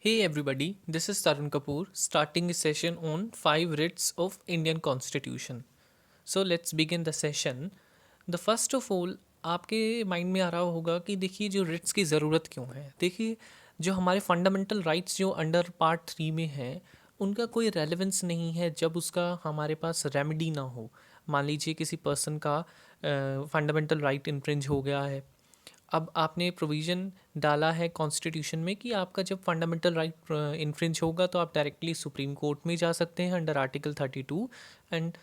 Hey everybody, this is Tarun Kapoor starting a session on 5 writs of Indian Constitution. So let's begin the session. The first of all आपके mind में आ रहा होगा कि देखिए जो Ritz की ज़रूरत क्यों है। देखिए जो हमारे फंडामेंटल राइट्स जो अंडर पार्ट 3 में हैं उनका कोई रेलेवेंस नहीं है जब उसका हमारे पास रेमेडी ना हो। मान लीजिए किसी पर्सन का फंडामेंटल राइट इन्फ्रिंज हो गया है। अब आपने प्रोविज़न डाला है कॉन्स्टिट्यूशन में कि आपका जब फंडामेंटल राइट इन्फ्रिंज होगा तो आप डायरेक्टली सुप्रीम कोर्ट में जा सकते हैं under article 32 and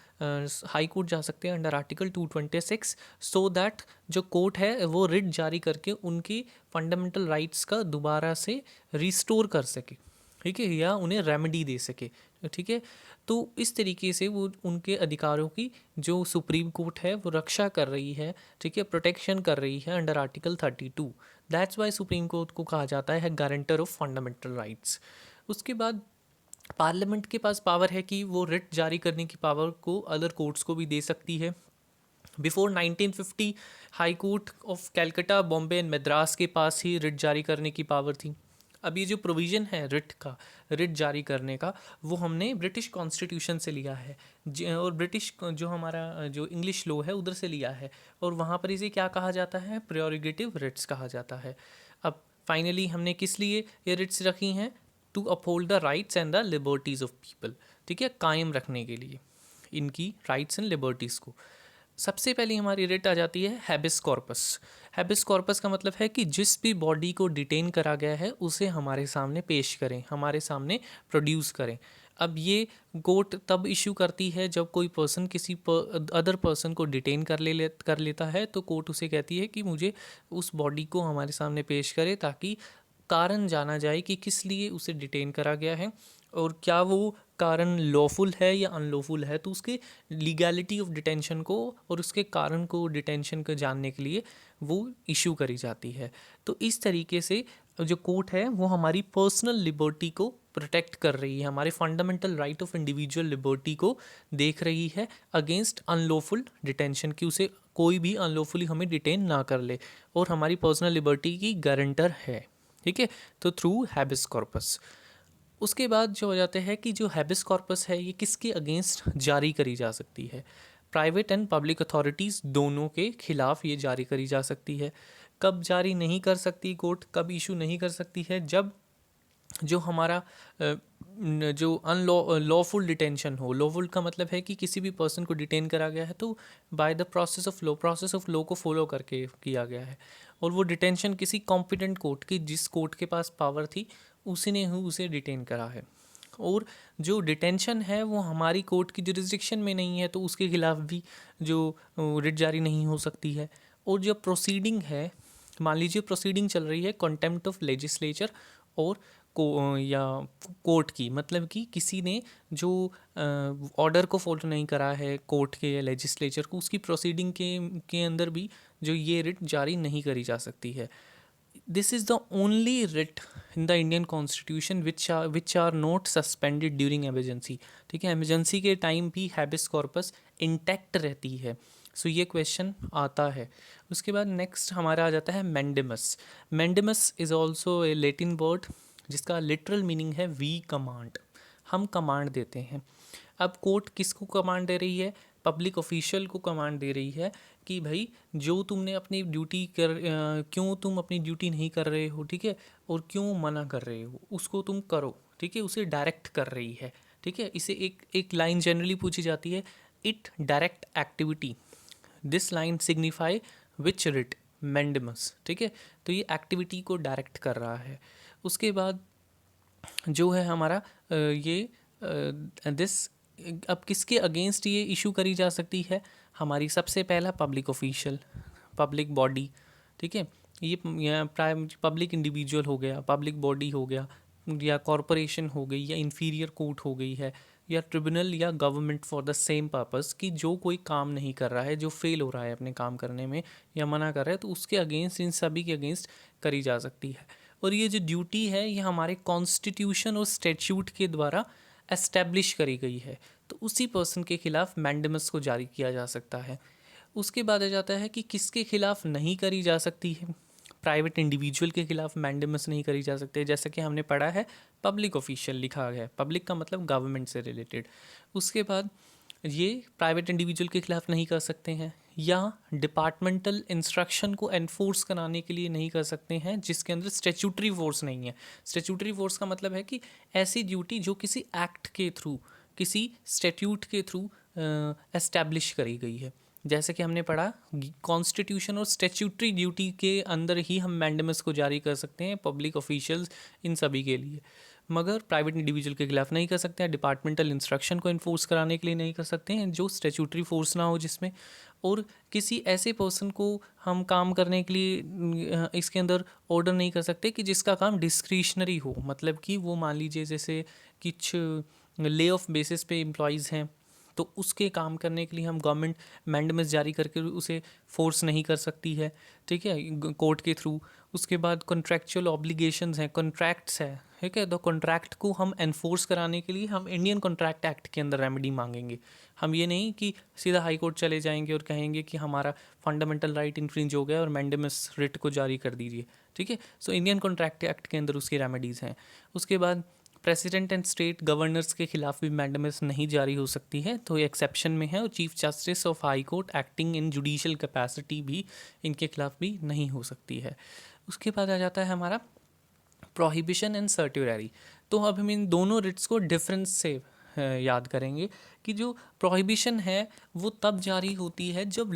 high court जा सकते हैं अंडर आर्टिकल 226 सो दैट जो कोर्ट है वो रिट जारी करके उनकी फंडामेंटल राइट्स का दोबारा से रिस्टोर कर सके, ठीक है, या उन्हें रेमेडी दे सके, ठीक है। तो इस तरीके से वो उनके अधिकारों की जो सुप्रीम कोर्ट है वो रक्षा कर रही है, ठीक है, प्रोटेक्शन कर रही है under article 32। That's why supreme court को कहा जाता है गारंटर ऑफ फंडामेंटल राइट्स। उसके बाद पार्लियामेंट के पास पावर है कि वो रिट जारी करने की पावर को अदर कोर्ट्स को भी दे सकती है। Before 1950 high court of Calcutta, Bombay and Madras के पास ही रिट जारी करने की पावर थी। अब ये जो प्रोविज़न है रिट का, रिट जारी करने का, वो हमने ब्रिटिश कॉन्स्टिट्यूशन से लिया है और ब्रिटिश जो हमारा जो इंग्लिश लॉ है उधर से लिया है, और वहाँ पर इसे क्या कहा जाता है, प्रियोरिगेटिव रिट्स कहा जाता है। अब फाइनली हमने किस लिए ये रिट्स रखी हैं, to uphold the rights and the liberties of people, ठीक है, कायम रखने के लिए इनकी राइट्स एंड लिबर्टीज़ को। सबसे पहले हमारी रिट आ जाती है हैबिस कॉर्पस। हैबिस कॉर्पस का मतलब है कि जिस भी बॉडी को डिटेन करा गया है उसे हमारे सामने पेश करें, हमारे सामने प्रोड्यूस करें। अब ये कोर्ट तब इशू करती है जब कोई पर्सन किसी अदर पर्सन को डिटेन कर लेता है, तो कोर्ट उसे कहती है कि मुझे उस बॉडी को हमारे सामने पेश करे ताकि कारण जाना जाए कि किस लिए उसे डिटेन करा गया है और क्या वो कारण लॉफुल है या अनलॉफुल है। तो उसके लीगैलिटी ऑफ डिटेंशन को और उसके कारण को डिटेंशन को जानने के लिए वो इशू करी जाती है। तो इस तरीके से जो कोर्ट है वो हमारी पर्सनल लिबर्टी को प्रोटेक्ट कर रही है, हमारे fundamental right of individual liberty को देख रही है अगेंस्ट अनलॉफुल डिटेंशन, कि उसे कोई भी अनलॉफुली हमें डिटेन ना कर ले, और हमारी पर्सनल लिबर्टी की गारंटर है, ठीक है। तो थ्रू हैबिस कॉर्पस। उसके बाद जो हो जाते हैं कि जो हैबिस कॉर्पस है ये किसके अगेंस्ट जारी करी जा सकती है, प्राइवेट एंड पब्लिक अथॉरिटीज़ दोनों के खिलाफ ये जारी करी जा सकती है। कब जारी नहीं कर सकती कोर्ट, कब इशू नहीं कर सकती है, जब जो हमारा जो लॉफुल डिटेंशन हो। लॉफुल का मतलब है कि किसी भी पर्सन को डिटेन करा गया है तो by the process of law को फॉलो करके किया गया है, और वो डिटेंशन किसी कॉम्पिटेंट कोर्ट की, जिस कोर्ट के पास पावर थी उसी ने उसे डिटेन करा है। और जो डिटेंशन है वो हमारी कोर्ट की जुरिस्डिक्शन में नहीं है तो उसके खिलाफ भी जो रिट जारी नहीं हो सकती है। और जो प्रोसीडिंग है, मान लीजिए प्रोसीडिंग चल रही है कंटेम्प्ट ऑफ लेजिस्लेचर और या कोर्ट की, मतलब कि किसी ने जो ऑर्डर को फॉलो नहीं करा है कोर्ट के या लेजिस्लेचर को, उसकी प्रोसीडिंग के अंदर भी जो ये रिट जारी नहीं करी जा सकती है। This is the only writ in the Indian constitution which are not suspended during emergency, ठीक है। एमरजेंसी के टाइम भी हैबिस कॉर्पस इंटैक्ट रहती है। सो ये क्वेश्चन आता है। उसके बाद नेक्स्ट हमारा आ जाता है mandamus. Mandamus is also a Latin word जिसका लिटरल मीनिंग है वी कमांड, हम कमांड देते हैं। अब कोर्ट किसको कमांड दे रही है, पब्लिक ऑफिशियल को कमांड दे रही है कि भाई जो तुमने अपनी ड्यूटी क्यों तुम अपनी ड्यूटी नहीं कर रहे हो, ठीक है, और क्यों मना कर रहे हो उसको तुम करो, ठीक है, उसे डायरेक्ट कर रही है, ठीक है। इसे एक लाइन जनरली पूछी जाती है, it direct activity, this line signify which writ, mandamus, ठीक है। तो ये एक्टिविटी को डायरेक्ट कर रहा है। उसके बाद जो है हमारा ये दिस, अब किसके अगेंस्ट ये इशू करी जा सकती है, हमारी सबसे पहला पब्लिक ऑफिशियल, पब्लिक बॉडी, ठीक है। ये प्राइम पब्लिक इंडिविजुअल हो गया, पब्लिक बॉडी हो गया, या कॉरपोरेशन हो गई, या इंफीरियर कोर्ट हो गई है, या ट्रिब्यूनल या government for the same purpose, कि जो कोई काम नहीं कर रहा है, जो फेल हो रहा है अपने काम करने में या मना कर रहा है, तो उसके अगेंस्ट, इन सभी के अगेंस्ट करी जा सकती है। और ये जो ड्यूटी है ये हमारे कॉन्स्टिट्यूशन और स्टैट्यूट के द्वारा एस्टेब्लिश करी गई है, तो उसी पर्सन के खिलाफ मैंडेमस को जारी किया जा सकता है। उसके बाद आ जाता है कि किसके खिलाफ नहीं करी जा सकती है, प्राइवेट इंडिविजुअल के खिलाफ मैंडेमस नहीं करी जा सकती, जैसा कि हमने पढ़ा है पब्लिक ऑफिशियल लिखा गया है, पब्लिक का मतलब गवर्नमेंट से रिलेटेड। उसके बाद ये प्राइवेट इंडिविजुअल के खिलाफ नहीं कर सकते हैं, या डिपार्टमेंटल इंस्ट्रक्शन को एनफोर्स कराने के लिए नहीं कर सकते हैं जिसके अंदर स्टैट्यूटरी फोर्स नहीं है। स्टैट्यूटरी फोर्स का मतलब है कि ऐसी ड्यूटी जो किसी एक्ट के थ्रू, किसी स्टैट्यूट के थ्रू एस्टैब्लिश करी गई है। जैसे कि हमने पढ़ा कॉन्स्टिट्यूशन और स्टैट्यूटरी ड्यूटी के अंदर ही हम मैंडेमस को जारी कर सकते हैं पब्लिक ऑफिशियल्स इन सभी के लिए, मगर प्राइवेट इंडिविजुअल के खिलाफ नहीं कर सकते हैं। डिपार्टमेंटल इंस्ट्रक्शन को इन्फोर्स कराने के लिए नहीं कर सकते हैं जो स्टैट्यूटरी फोर्स ना हो जिसमें, और किसी ऐसे पर्सन को हम काम करने के लिए इसके अंदर ऑर्डर नहीं कर सकते कि जिसका काम डिस्क्रिशनरी हो, मतलब कि वो मान लीजिए जैसे कुछ ले ऑफ बेसिस पे एम्प्लॉयज़ हैं तो उसके काम करने के लिए हम गवर्नमेंट मैंडेमस जारी करके उसे फोर्स नहीं कर सकती है, ठीक है, कोर्ट के थ्रू। उसके बाद कॉन्ट्रैक्चुअल ऑब्लिगेशंस हैं, कॉन्ट्रैक्ट्स है, ठीक है, तो कॉन्ट्रैक्ट को हम एनफोर्स कराने के लिए हम इंडियन कॉन्ट्रैक्ट एक्ट के अंदर रेमेडी मांगेंगे। हम ये नहीं कि सीधा हाई कोर्ट चले जाएंगे और कहेंगे कि हमारा फंडामेंटल राइट इन्फ्रिंज हो गया और मैंडेमस रिट को जारी कर दीजिए, ठीक है। सो इंडियन कॉन्ट्रैक्ट एक्ट के अंदर उसकी रेमेडीज़ हैं। उसके बाद प्रेसिडेंट एंड स्टेट गवर्नर्स के खिलाफ भी मैंडेमस नहीं जारी हो सकती है, तो ये एक्सेप्शन में है, और chief justice of high court acting in judicial capacity भी इनके खिलाफ भी नहीं हो सकती है। उसके बाद आ जाता है हमारा प्रोहिबिशन एंड सर्ट्यूररी। तो अब हम इन दोनों रिट्स को डिफरेंस से याद करेंगे कि जो प्रोहिबिशन है वो तब जारी होती है जब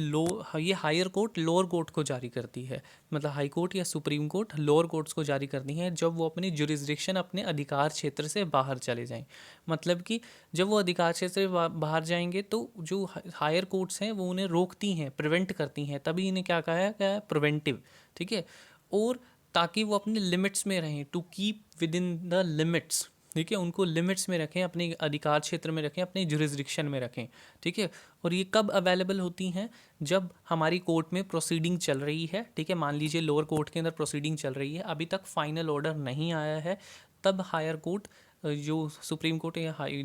ये हायर कोर्ट लोअर कोर्ट को जारी करती है, मतलब हाई कोर्ट या सुप्रीम कोर्ट लोअर कोर्ट्स को जारी करती हैं जब वो अपनी जुरिस्डिक्शन, अपने अधिकार क्षेत्र से बाहर चले जाएं। मतलब कि जब वो अधिकार क्षेत्र से बाहर जाएंगे तो जो हायर कोर्ट्स हैं वो उन्हें रोकती हैं, प्रिवेंट करती हैं, तभी इन्हें क्या कहा है, प्रिवेंटिव, ठीक है। और ताकि वो अपने लिमिट्स में रहें, to keep within the limits, ठीक है, उनको लिमिट्स में रखें, अपने अधिकार क्षेत्र में रखें, अपने जुरिस्डिक्शन में रखें, ठीक है। और ये कब अवेलेबल होती हैं, जब हमारी कोर्ट में प्रोसीडिंग चल रही है, ठीक है, मान लीजिए लोअर कोर्ट के अंदर प्रोसीडिंग चल रही है, अभी तक फाइनल ऑर्डर नहीं आया है, तब हायर कोर्ट, जो सुप्रीम कोर्ट या हाई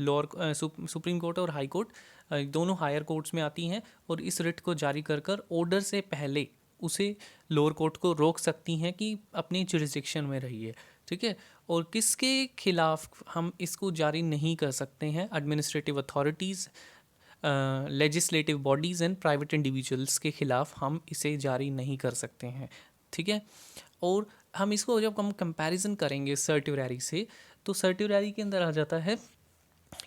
लोअर सुप्रीम कोर्ट और हाई कोर्ट दोनों हायर कोर्ट्स में आती हैं और इस रिट को जारी कर कर ऑर्डर से पहले उसे लोअर कोर्ट को रोक सकती हैं कि अपनी जुरिस्डिक्शन में रहिए, ठीक है। और किसके खिलाफ हम इसको जारी नहीं कर सकते हैं, administrative authorities, legislative bodies and private individuals के खिलाफ हम इसे जारी नहीं कर सकते हैं, ठीक है। और हम इसको जब हम कंपैरिजन करेंगे सर्ट्यूररी से, तो सर्ट्यूररी के अंदर आ जाता है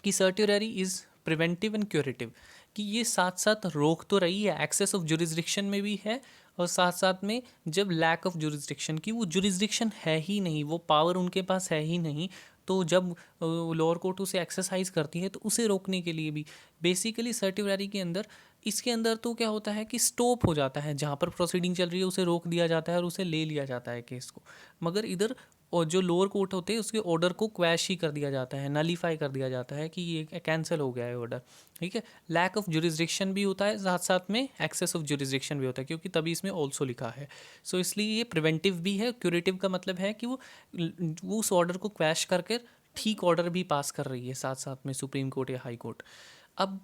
कि सर्ट्यूररी इज़ प्रिवेंटिव एंड क्यूरेटिव, कि ये साथ साथ रोक तो रही है, एक्सेस ऑफ जुरिस्डिक्शन में भी है, और साथ साथ में जब लैक ऑफ जुरिस्डिक्शन की, वो जुरिस्डिक्शन है ही नहीं, वो पावर उनके पास है ही नहीं, तो जब लोअर कोर्ट उसे एक्सरसाइज करती है तो उसे रोकने के लिए भी बेसिकली सर्ट्यूररी के अंदर, इसके अंदर तो क्या होता है कि स्टॉप हो जाता है, जहाँ पर प्रोसीडिंग चल रही है उसे रोक दिया जाता है और उसे ले लिया जाता है केस को, मगर इधर और जो लोअर कोर्ट होते हैं उसके ऑर्डर को क्वैश ही कर दिया जाता है, नलीफाई कर दिया जाता है कि ये कैंसिल हो गया है ऑर्डर, ठीक है। लैक ऑफ जुरिस्डिक्शन भी होता है, साथ साथ में एक्सेस ऑफ जुरिस्डिक्शन भी होता है, क्योंकि तभी इसमें ऑल्सो लिखा है। सो इसलिए ये प्रिवेंटिव भी है, क्यूरेटिव का मतलब है कि वो उस ऑर्डर को क्वैश करके ठीक ऑर्डर भी पास कर रही है साथ साथ में सुप्रीम कोर्ट या हाई कोर्ट। अब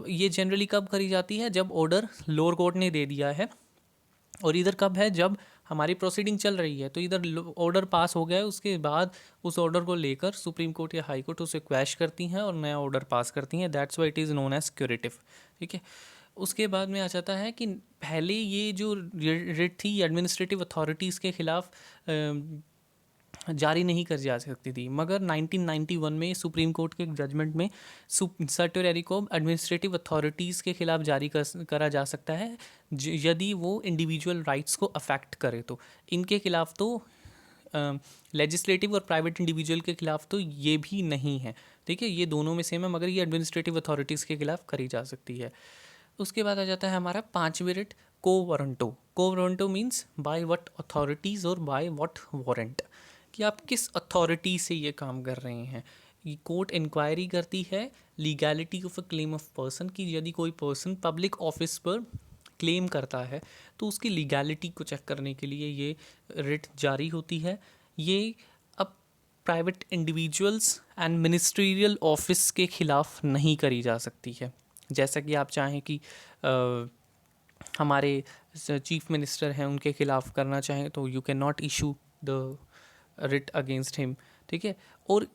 ये जनरली कब करी जाती है, जब ऑर्डर लोअर कोर्ट ने दे दिया है, और इधर कब है, जब हमारी प्रोसीडिंग चल रही है, तो इधर ऑर्डर पास हो गया है, उसके बाद उस ऑर्डर को लेकर सुप्रीम कोर्ट या हाई कोर्ट उसे क्वैश करती हैं और नया ऑर्डर पास करती हैं, that's why it is known as curative, ठीक है। उसके बाद में आ जाता है कि पहले ये जो रिट थी एडमिनिस्ट्रेटिव अथॉरिटीज़ के खिलाफ जारी नहीं कर जा सकती थी, मगर 1991 में सुप्रीम कोर्ट के जजमेंट में सर्ट्यूररी को एडमिनिस्ट्रेटिव अथॉरिटीज़ के खिलाफ जारी करा जा सकता है यदि वो इंडिविजुअल राइट्स को अफेक्ट करे, तो इनके खिलाफ तो लेजिस्लेटिव और प्राइवेट इंडिविजुअल के खिलाफ तो ये भी नहीं है, ठीक है, ये दोनों में सेम है, मगर ये एडमिनिस्ट्रेटिव अथॉरिटीज़ के खिलाफ करी जा सकती है। उसके बाद आ जाता है हमारा पांचवी रिट को वारंटो। को warranto means by what authorities और बाय व्हाट वारंट, कि आप किस अथॉरिटी से ये काम कर रहे हैं। ये कोर्ट इंक्वायरी करती है legality of a claim of person, कि यदि कोई पर्सन पब्लिक ऑफिस पर क्लेम करता है तो उसकी लीगैलिटी को चेक करने के लिए ये रिट जारी होती है। ये अब private individuals and ministerial office के खिलाफ नहीं करी जा सकती है। जैसा कि आप चाहें कि हमारे चीफ मिनिस्टर हैं उनके खिलाफ करना चाहें तो you can not issue the writ against him, ठीक है। और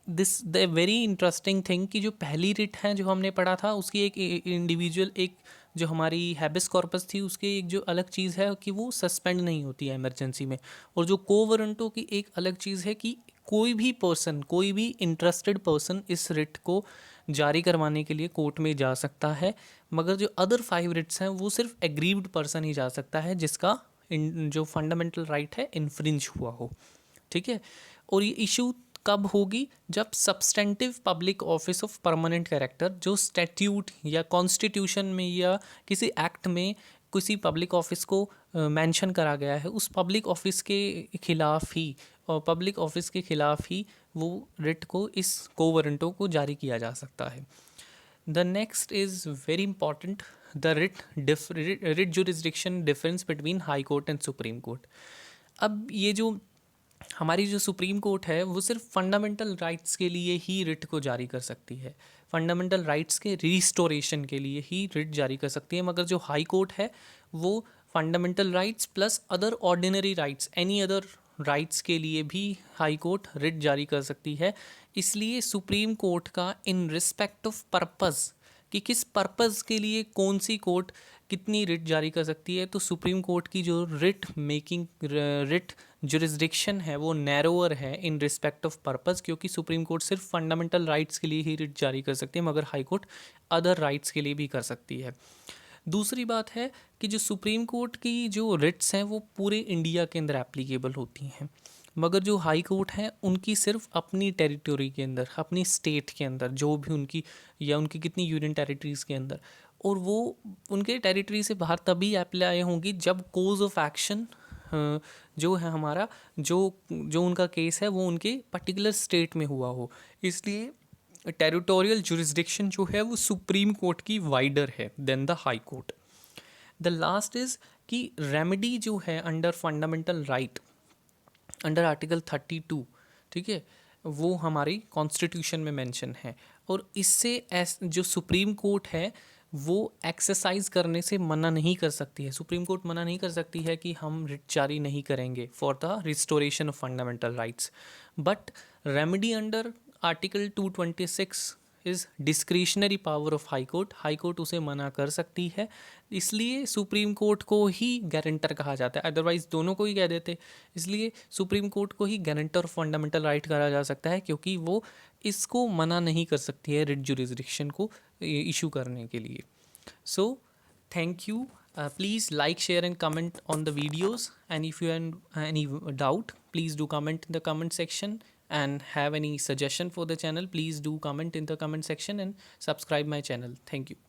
this the very interesting thing कि जो पहली रिट है जो हमने पढ़ा था उसकी एक इंडिविजुअल, एक जो हमारी हैबिस कॉर्पस थी उसकी एक जो अलग चीज़ है कि वो सस्पेंड नहीं होती है इमरजेंसी में, और जो को वारंटो की एक अलग चीज़ है कि कोई भी पर्सन, कोई भी इंटरेस्टेड पर्सन इस रिट को जारी करवाने के लिए कोर्ट में जा सकता है, मगर जो अदर 5 रिट्स हैं वो सिर्फ एग्रीव्ड पर्सन ही जा सकता है जिसका जो फंडामेंटल राइट है इन्फ्रिंज हुआ हो, ठीक है। और ये इशू कब होगी? जब substantive public office of permanent character जो स्टैट्यूट या कॉन्स्टिट्यूशन में या किसी एक्ट में किसी पब्लिक ऑफिस को मेंशन करा गया है, उस पब्लिक ऑफिस के खिलाफ ही, और पब्लिक ऑफिस के खिलाफ ही वो रिट को, इस को वारंटो को जारी किया जा सकता है। The next is very important, the writ jurisdiction difference between high court and supreme court. अब ये जो हमारी जो सुप्रीम कोर्ट है वो सिर्फ फंडामेंटल राइट्स के लिए ही रिट को जारी कर सकती है, फंडामेंटल राइट्स के रिस्टोरेशन के लिए ही रिट जारी कर सकती है, मगर जो हाई कोर्ट है वो fundamental rights plus other ordinary rights, any other rights के लिए भी हाई कोर्ट रिट जारी कर सकती है। इसलिए सुप्रीम कोर्ट का इन रिस्पेक्ट ऑफ पर्पस, कि किस पर्पस के लिए कौन सी कोर्ट कितनी रिट जारी कर सकती है, तो सुप्रीम कोर्ट की जो रिट जुरिस्डिक्शन है वो नैरोअर है इन रिस्पेक्ट ऑफ पर्पस, क्योंकि सुप्रीम कोर्ट सिर्फ फंडामेंटल राइट्स के लिए ही रिट जारी कर सकती है, मगर हाई कोर्ट अदर राइट्स के लिए भी कर सकती है। दूसरी बात है कि जो सुप्रीम कोर्ट की जो रिट्स हैं वो पूरे इंडिया के अंदर एप्लीकेबल होती हैं, मगर जो हाई कोर्ट हैं उनकी सिर्फ अपनी टेरिटोरी के अंदर, अपनी स्टेट के अंदर, जो भी उनकी, या उनकी कितनी यूनियन टेरिटरीज़ के अंदर, और वो उनके टेरिटरी से बाहर तभी अप्लाई होंगी जब कोज ऑफ एक्शन जो है हमारा, जो जो उनका केस है वो उनके पर्टिकुलर स्टेट में हुआ हो। इसलिए टेरिटोरियल जुरिस्डिक्शन जो है वो सुप्रीम कोर्ट की वाइडर है then the High Court. The last is कि रेमेडी जो है under fundamental right, under article 32, ठीक है, वो हमारी कॉन्स्टिट्यूशन में मेंशन है, और इससे जो सुप्रीम कोर्ट है वो एक्सरसाइज करने से मना नहीं कर सकती है। सुप्रीम कोर्ट मना नहीं कर सकती है कि हम रिट जारी नहीं करेंगे for the restoration of fundamental rights, but remedy under article 226 is discretionary power of high court, high Court उसे मना कर सकती है। इसलिए सुप्रीम कोर्ट को ही गारंटर कहा जाता है, अदरवाइज दोनों को ही कह देते। इसलिए सुप्रीम कोर्ट को ही गारंटर ऑफ फंडामेंटल राइट कहा जा सकता है, क्योंकि वो इसको मना नहीं कर सकती है रिट जुरिस्डिक्शन को इशू करने के लिए। So thank you, please like, share and comment on the videos, and if you have any doubt please do comment in the comment section, and have any suggestion for the channel please do comment in the comment section and subscribe my channel. Thank you.